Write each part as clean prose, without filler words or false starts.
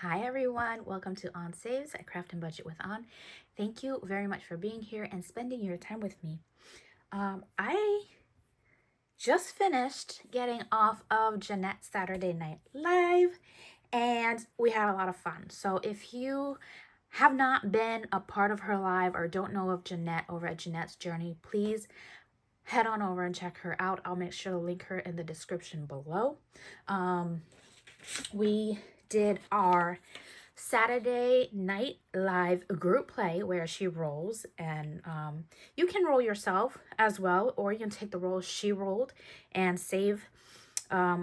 Hi everyone, welcome to On Saves at Craft and Budget with On. Thank you very much for being here and spending your time with me. I just finished getting off of Jeanette's Saturday Night Live and we had a lot of fun. So if you have not been a part of her live or don't know of Jeanette over at Jeanette's Journey, please head on over and check her out. I'll make sure to link her in the description below. We did our Saturday Night Live group play where she rolls, and you can roll yourself as well, or you can take the rolls she rolled and save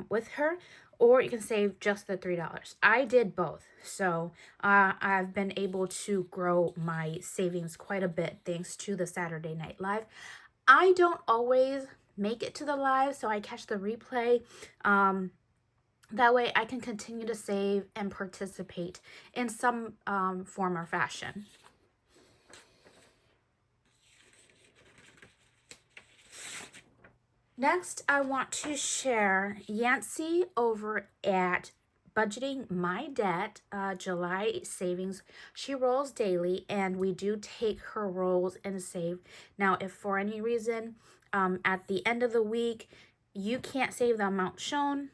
with her, or you can save just the $3. I did both, so I've been able to grow my savings quite a bit thanks to the Saturday Night Live. I don't always make it to the live, so I catch the replay. That way I can continue to save and participate in some form or fashion. Next, I want to share Yency over at Budgeting My Debt, July savings. She rolls daily, and we do take her rolls and save. Now, if for any reason at the end of the week you can't save the amount shown,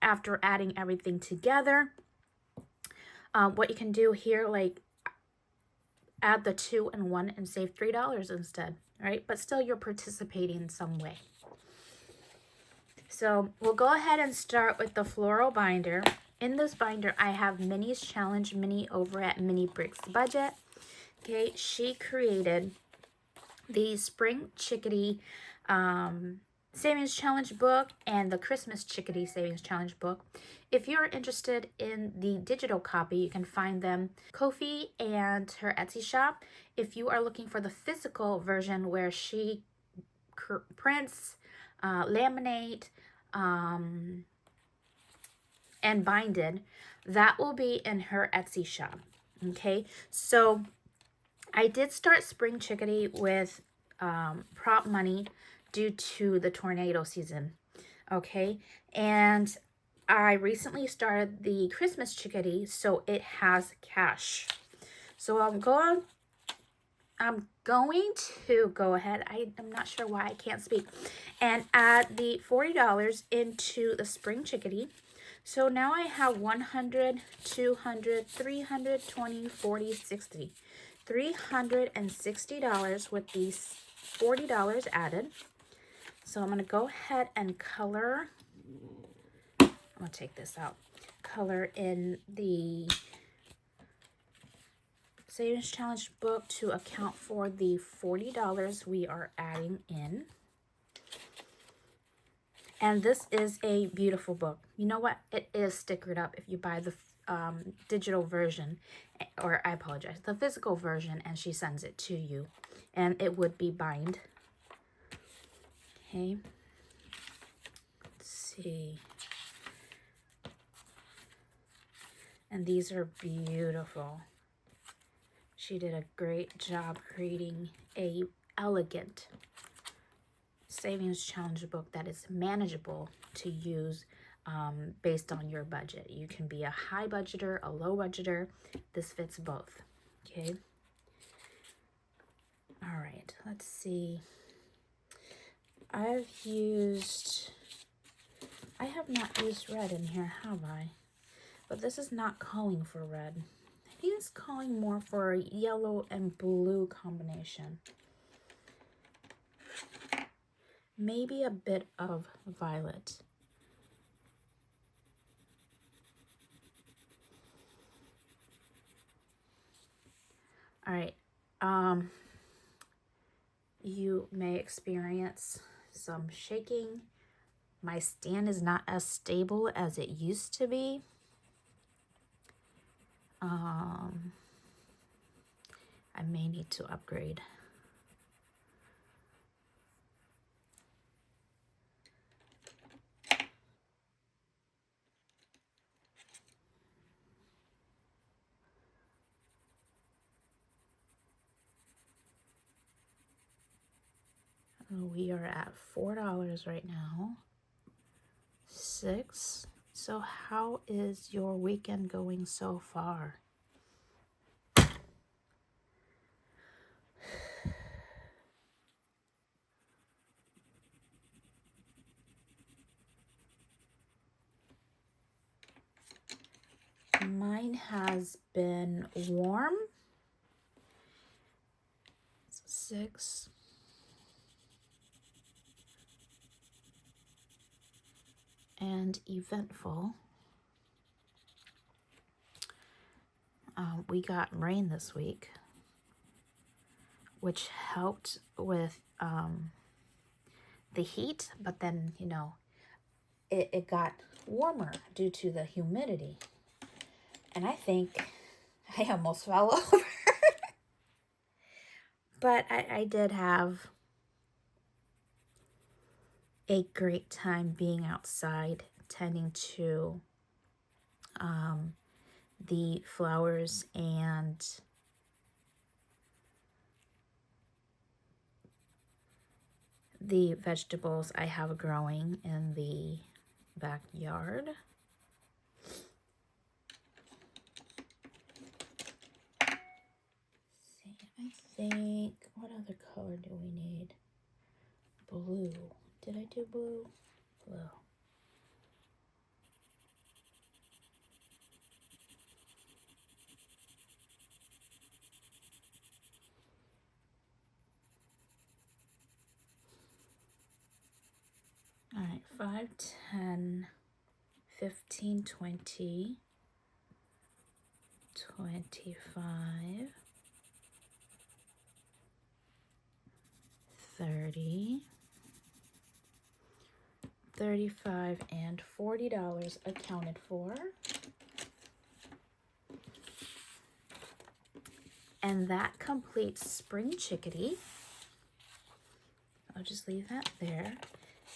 after adding everything together, what you can do here, like add the 2 and 1 and save $3 instead, right? But still you're participating in some way. So we'll go ahead and start with the floral binder. In this binder, I have Minnie's Challenge Minnie over at Mini Bricks Budget. Okay, she created the Spring Chickadee Savings Challenge book and the Christmas Chickadee Savings Challenge book. If you're interested in the digital copy, you can find them Ko-fi and her Etsy shop. If you are looking for the physical version where she prints, laminate, and binded, that will be in her Etsy shop. Okay, so I did start Spring Chickadee with prop money due to the tornado season. Okay, and I recently started the Christmas Chickadee, so it has cash. So I'm going to go ahead, I'm not sure why I can't speak, and add the $40 into the Spring Chickadee. So now I have 100, 200, 320, 40, 60. $360 with these $40 added. So I'm going to go ahead and color. I'm going to take this out. Color in the Savings Challenge book to account for the $40 we are adding in. And this is a beautiful book. You know what? It is stickered up if you buy the digital version, or I apologize, the physical version, and she sends it to you. And it would be bind. Okay. Let's see. And these are beautiful. She did a great job creating a elegant savings challenge book that is manageable to use based on your budget. You can be a high budgeter, a low budgeter. This fits both. Okay. All right, let's see. I have not used red in here, have I? But this is not calling for red. I think it's calling more for a yellow and blue combination. Maybe a bit of violet. All right. You may experience some shaking. My stand is not as stable as it used to be. I may need to upgrade. We are at $4 right now. 6, So how is your weekend going so far? Mine has been warm. 6. And eventful. We got rain this week, which helped with the heat, but then, you know, it got warmer due to the humidity. And I think I almost fell over. But I did have a great time being outside, tending to the flowers and the vegetables I have growing in the backyard. I think, what other color do we need? Blue. Did I do blue? Blue. All right, 5, 10, 15, 20, 25, 30, 35, and $40 accounted for. And that completes Spring Chickadee. I'll just leave that there.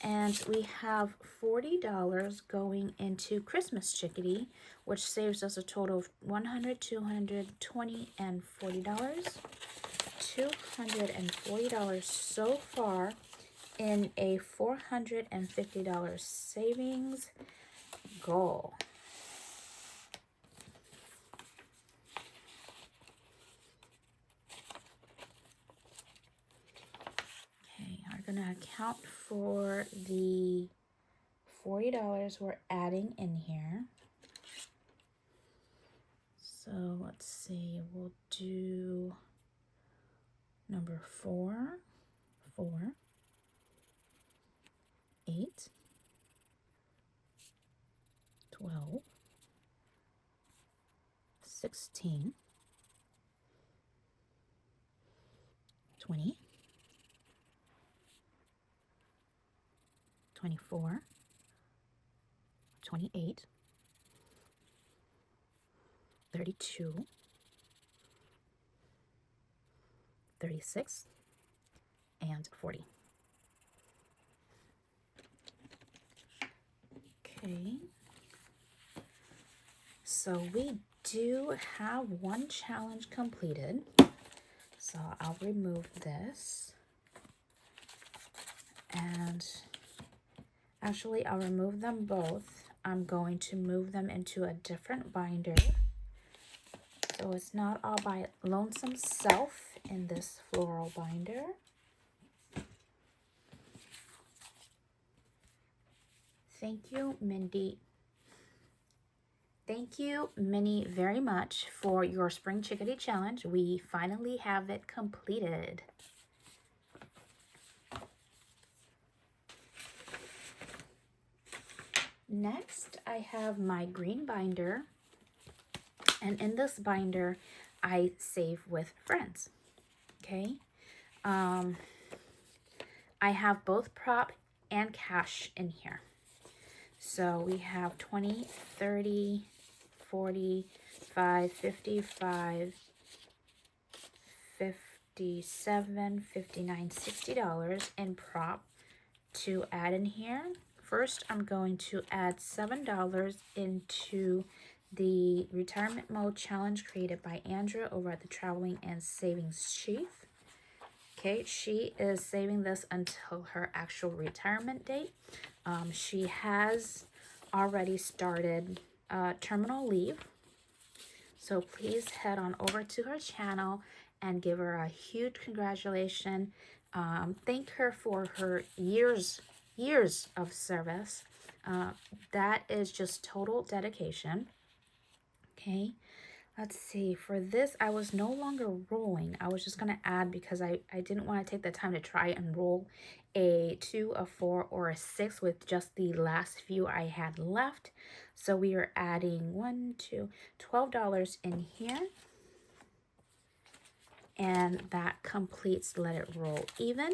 And we have $40 going into Christmas Chickadee, which saves us a total of $100, $200, $20, and $40. $240 so far in a $450 savings goal. We're going to account for the $40 we're adding in here. So let's see, we'll do number 4, 8, 12, 16, 20, 24, 28, 32, 36, and 40. Okay. So we do have one challenge completed. So I'll remove this. And actually, I'll remove them both. I'm going to move them into a different binder. So it's not all by lonesome self in this floral binder. Thank you, Mindy. Thank you, Minnie, very much for your Spring Chickadee Challenge. We finally have it completed. Next, I have my green binder. And in this binder, I save with friends, okay? I have both prop and cash in here. So we have 20, 30, 45, 55, 57, 59, $60 in prop to add in here. First, I'm going to add $7 into the Retirement Mode Challenge created by Andrea over at the Traveling and Savings Chief. Okay, she is saving this until her actual retirement date. She has already started terminal leave. So please head on over to her channel and give her a huge congratulations. Thank her for her years of service. That is just total dedication. Okay, let's see. For this, I was no longer rolling. I was just going to add because I didn't want to take the time to try and roll a 2, a 4, or a 6 with just the last few I had left. So we are adding $12 in here. And that completes Let It Roll Even.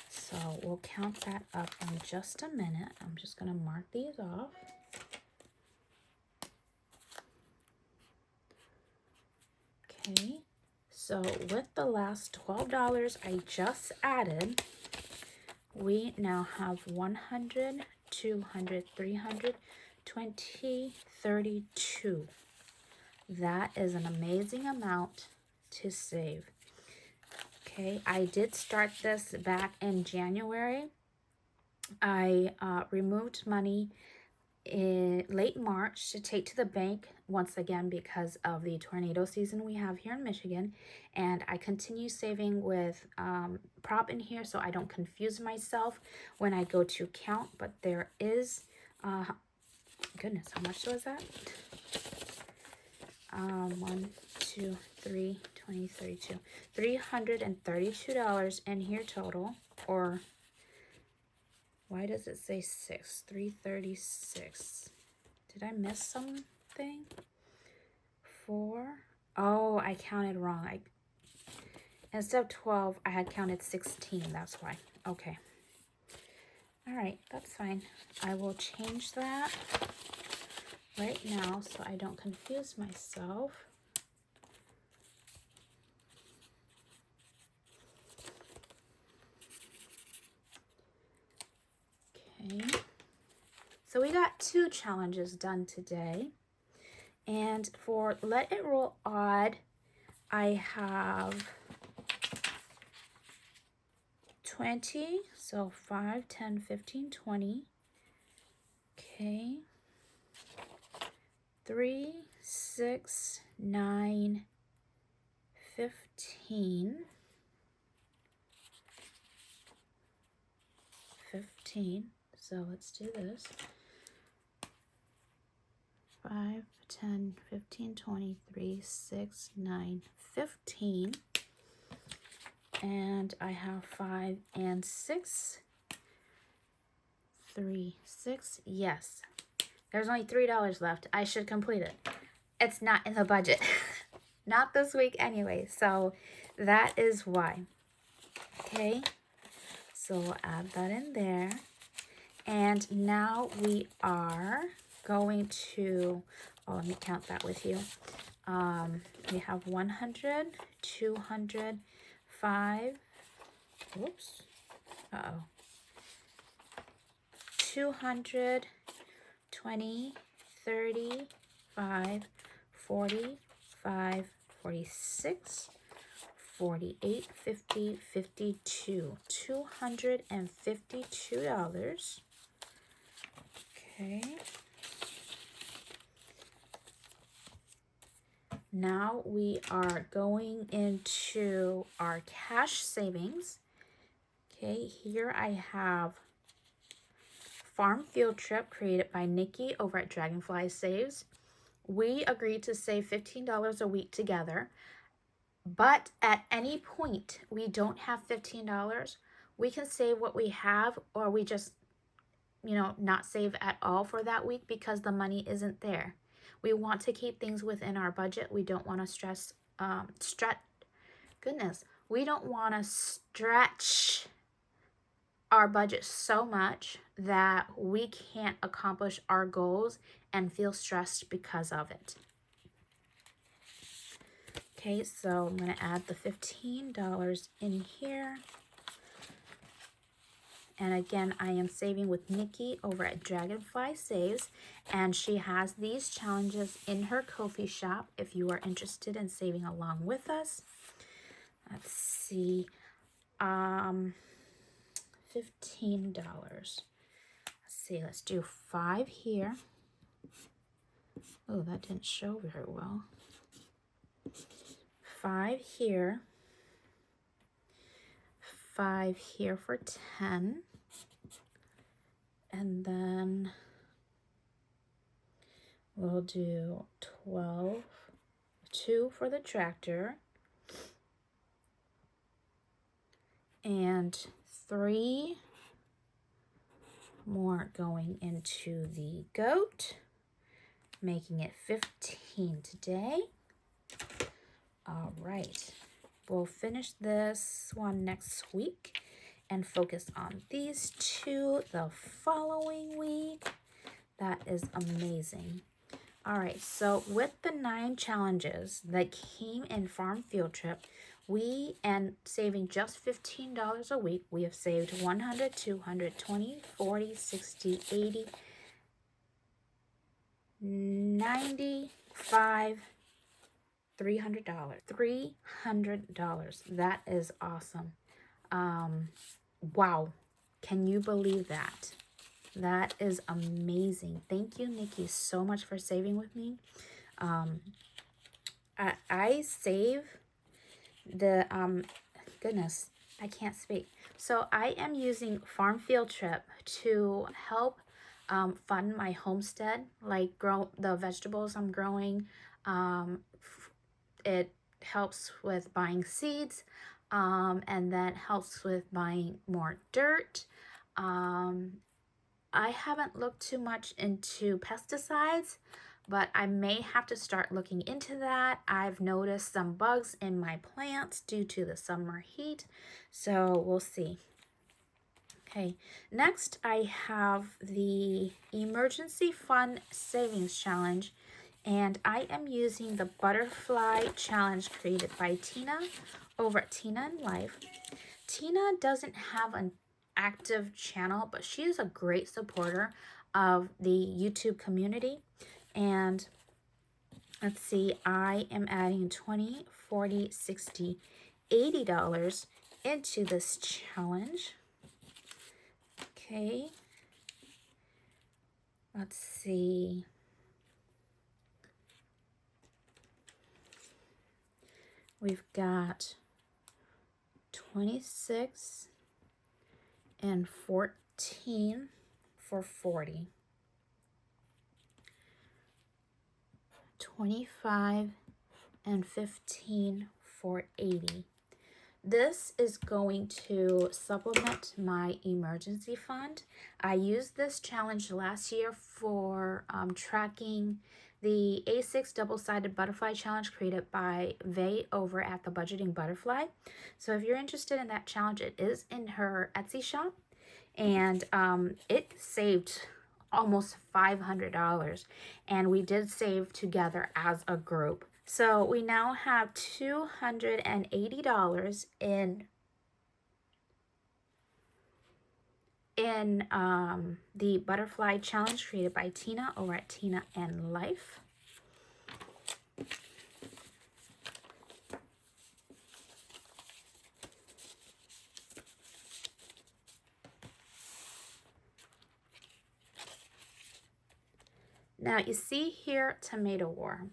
So we'll count that up in just a minute. I'm just going to mark these off. Okay, so with the last $12 I just added, we now have 100, 200, 300, 20, 32. That is an amazing amount to save. Okay, I did start this back in January. I removed money in late March to take to the bank once again because of the tornado season we have here in Michigan, and I continue saving with prop in here so I don't confuse myself when I go to count. But there is goodness, how much was that? 1, 2, 3, 20, 32, $332 in here total. Or why does it say 6? 336. Did I miss something? 4. Oh, I counted wrong. Instead of 12, I had counted 16. That's why. Okay. All right, that's fine. I will change that right now so I don't confuse myself. Okay, so we got 2 challenges done today. And for Let It Roll Odd, I have 20, so 5, 10, 15, 20. Okay. 3, 6, 9, 15. 15. So let's do this. 5, 10, 15, 20, 3, 6, 9, 15. And I have 5 and 6. 3, 6. Yes. There's only $3 left. I should complete it. It's not in the budget. Not this week anyway. So that is why. Okay. So we'll add that in there. And now we are going to, oh, let me count that with you. We have 100, 200, 5, whoops, 200, 20, 35, 45, 46, 48, 50, 52. $252. Okay. Now we are going into our cash savings. Okay, here I have Farm Field Trip created by Nikki over at Dragonfly Saves. We agreed to save $15 a week together, but at any point we don't have $15, we can save what we have, or we just, not save at all for that week because the money isn't there. We want to keep things within our budget. We don't want to we don't want to stretch our budget so much that we can't accomplish our goals and feel stressed because of it. Okay, so I'm going to add the $15 in here. And again, I am saving with Nikki over at Dragonfly Saves, and she has these challenges in her Ko-fi shop if you are interested in saving along with us. Let's see, $15. Let's see, let's do 5 here. Oh, that didn't show very well. 5 here. 5 here for 10. And then we'll do 12, 2 for the tractor, and 3 more going into the goat, making it 15 today. All right, we'll finish this one next week and focus on these 2 the following week. That is amazing. All right, so with the 9 challenges that came in Farm Field Trip, and saving just $15 a week, we have saved 100, 200, 20, 40, 60, 80, 95, $300. $300. That is awesome. Wow. Can you believe that? That is amazing. Thank you, Nikki, so much for saving with me. I save the, goodness, I can't speak. So I am using Farm Field Trip to help fund my homestead, like grow the vegetables I'm growing. It helps with buying seeds, and that helps with buying more dirt. I haven't looked too much into pesticides, but I may have to start looking into that. I've noticed some bugs in my plants due to the summer heat, so we'll see. Okay, next I have the Emergency Fund Savings Challenge, and I am using the Butterfly Challenge created by Tina over at Tina in Life. Tina doesn't have an active channel, but she is a great supporter of the YouTube community. And let's see, I am adding 20, 40, 60, $80 into this challenge. Okay, let's see. We've got 26 and 14 for 40. 25 and 15 for 80. This is going to supplement my emergency fund. I used this challenge last year for tracking the A6 double-sided butterfly challenge created by Vay over at the Budgeting Butterfly. So if you're interested in that challenge, it is in her Etsy shop, and it saved almost $500, and we did save together as a group. So we now have $280 in the Butterfly Challenge created by Tina over at Tina and Life. Now you see here, Tomato War.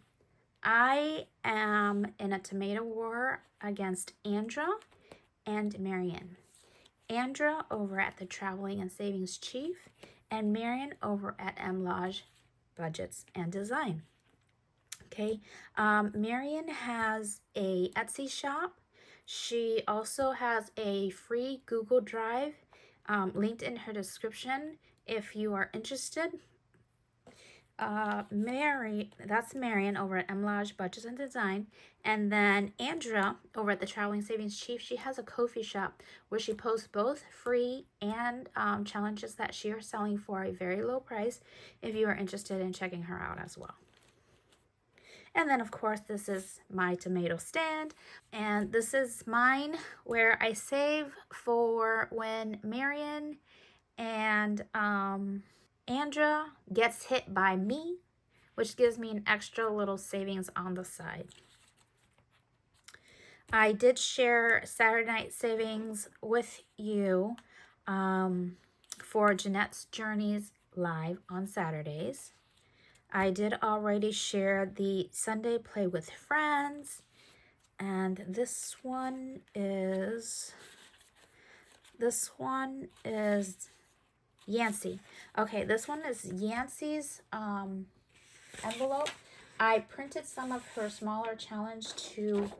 I am in a tomato war against Andra and Marion. Andra over at the Traveling and Savings Chief, and Marion over at MLodge Budgets and Design. Okay, Marion has a Etsy shop. She also has a free Google Drive linked in her description if you are interested. That's Marion over at MLodge Budgets and Design. And then Andra over at the Traveling Savings Chief, she has a Ko-fi shop where she posts both free and challenges that she is selling for a very low price if you are interested in checking her out as well. And then, of course, this is my tomato stand. And this is mine where I save for when Marion and Andra gets hit by me, which gives me an extra little savings on the side. I did share Saturday night savings with you for Jeanette's Journeys live on Saturdays. I did already share the Sunday Play with Friends, and this one is Yency. Okay, this one is Yency's envelope. I printed some of her smaller challenge to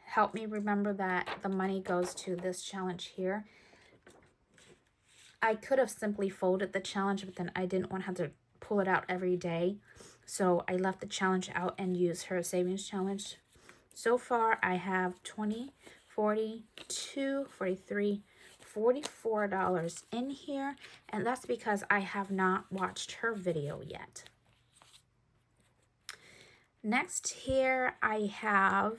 help me remember that the money goes to this challenge here. I could have simply folded the challenge, but then I didn't want to have to pull it out every day. So I left the challenge out and used her savings challenge. So far, I have $20, $42, $43, $44 in here. And that's because I have not watched her video yet. Next here, I have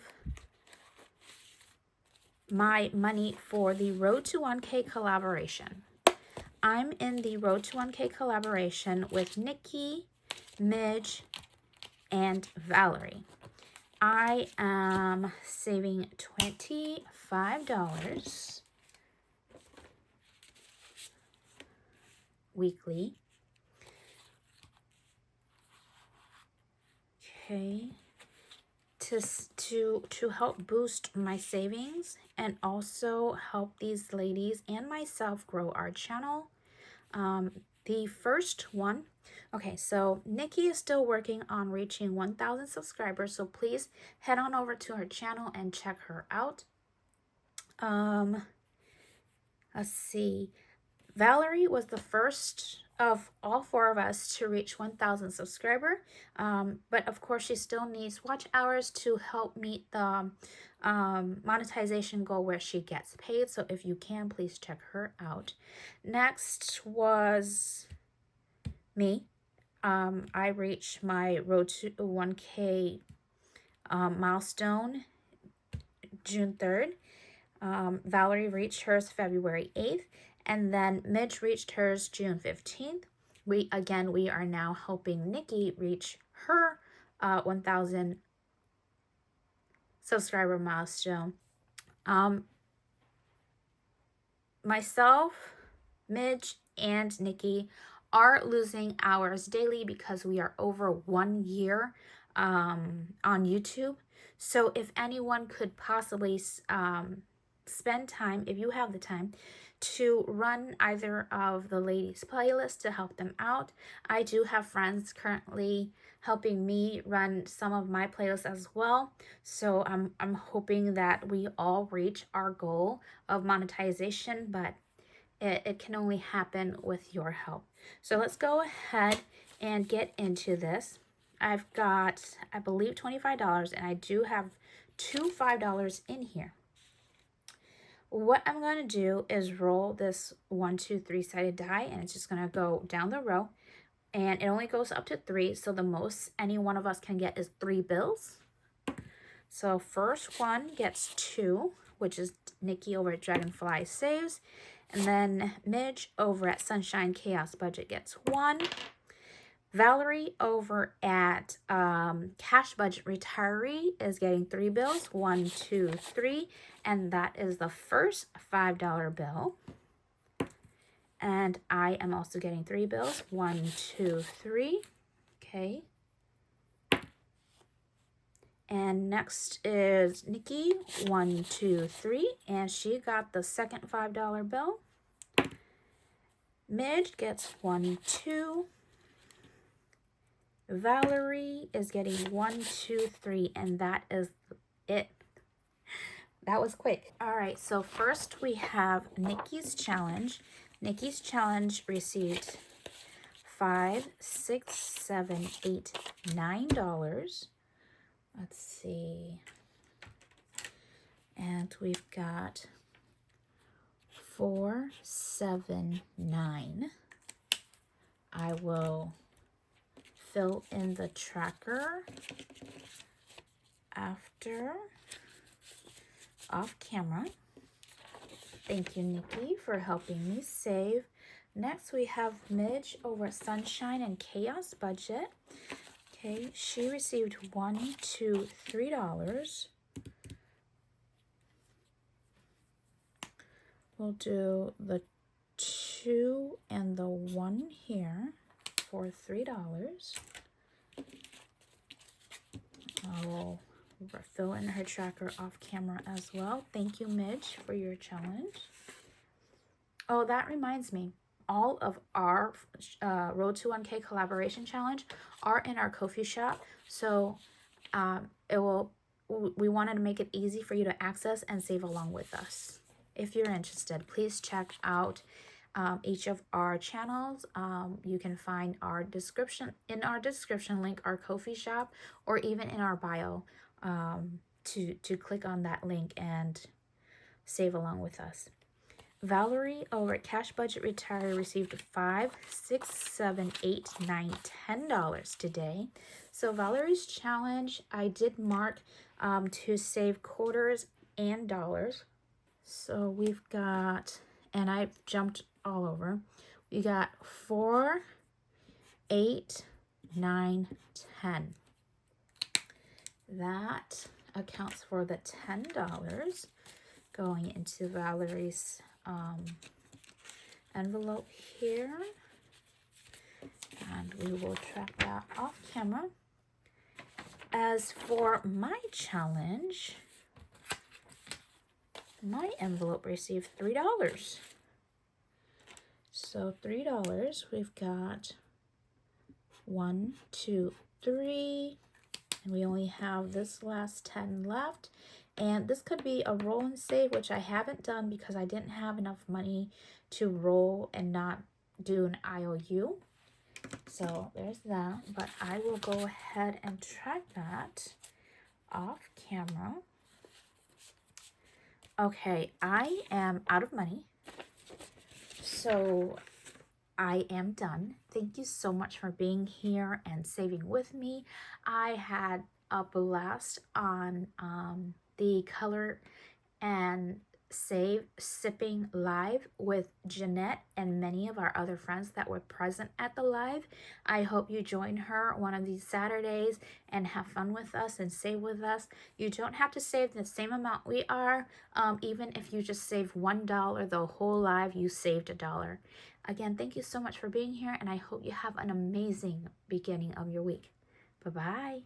my money for the Road to 1K collaboration. I'm in the Road to 1K collaboration with Nikki, Midge, and Valerie. I am saving $25 weekly. Okay. To help boost my savings and also help these ladies and myself grow our channel. The first one, okay, so Nikki is still working on reaching 1,000 subscribers, so please head on over to her channel and check her out. Let's see. Valerie was the first of all four of us to reach 1,000 subscribers, but of course she still needs watch hours to help meet the monetization goal where she gets paid. So if you can, please check her out. Next was me. I reached my Road to 1K milestone June 3rd. Valerie reached hers February 8th. And then Midge reached hers June 15th. We are now helping Nikki reach her 1,000 subscriber milestone. Myself, Midge, and Nikki are losing hours daily because we are over 1 year on YouTube. So if anyone could possibly spend time, if you have the time, to run either of the ladies' playlists to help them out. I do have friends currently helping me run some of my playlists as well. So I'm hoping that we all reach our goal of monetization, but it can only happen with your help. So let's go ahead and get into this. I've got, I believe, $25, and I do have two $5 in here. What I'm going to do is roll this 1, 2, 3-sided die, and it's just going to go down the row, and it only goes up to 3, so the most any one of us can get is 3 bills. So first one gets 2, which is Nikki over at Dragonfly Saves, and then Midge over at Sunshine Chaos Budget gets 1. Valerie over at Cash Budget Retiree is getting 3 bills, 1, 2, 3, and that is the first $5 bill. And I am also getting 3 bills, 1, 2, 3. Okay. And next is Nikki, 1, 2, 3, and she got the second $5 bill. Midge gets 1, 2. Valerie is getting 1, 2, 3, and that is it. That was quick. All right, so first we have Nikki's challenge. Nikki's challenge received $5, $6, $7, $8, $9. Let's see. And we've got 4, 7, 9. I will fill in the tracker after off camera. Thank you, Nikki, for helping me save. Next, we have Midge over at Sunshine and Chaos Budget. Okay, she received $1, $2, $3. We'll do the 2 2 and the 1 here for $3. I will fill in her tracker off camera as well. Thank you, Midge, for your challenge. Oh, that reminds me. All of our Road to 1K collaboration challenge are in our Ko-fi shop. So we wanted to make it easy for you to access and save along with us. If you're interested, please check out each of our channels. You can find our description link, our Ko-fi shop, or even in our bio to click on that link and save along with us. Valerie over at Cash Budget Retire received $5, $6, $7, $8, $9, $10 today. So Valerie's challenge, I did mark to save quarters and dollars. So we've got, and I jumped all over. We got 4, 8, 9, 10. That accounts for the $10 going into Valerie's envelope here, and we will track that off camera. As for my challenge, my envelope received $3. So $3, we've got 1, 2, 3, and we only have this last 10 left. And this could be a roll and save, which I haven't done because I didn't have enough money to roll and not do an IOU. So there's that. But I will go ahead and track that off camera. Okay, I am out of money. So I am done. Thank you so much for being here and saving with me. I had a blast on the Color and Save Sipping Live with Jeanette and many of our other friends that were present at the live. I hope you join her one of these Saturdays and have fun with us and save with us. You don't have to save the same amount we are. Even if you just save $1 the whole live, you saved $1. Again, thank you so much for being here, and I hope you have an amazing beginning of your week. Bye-bye.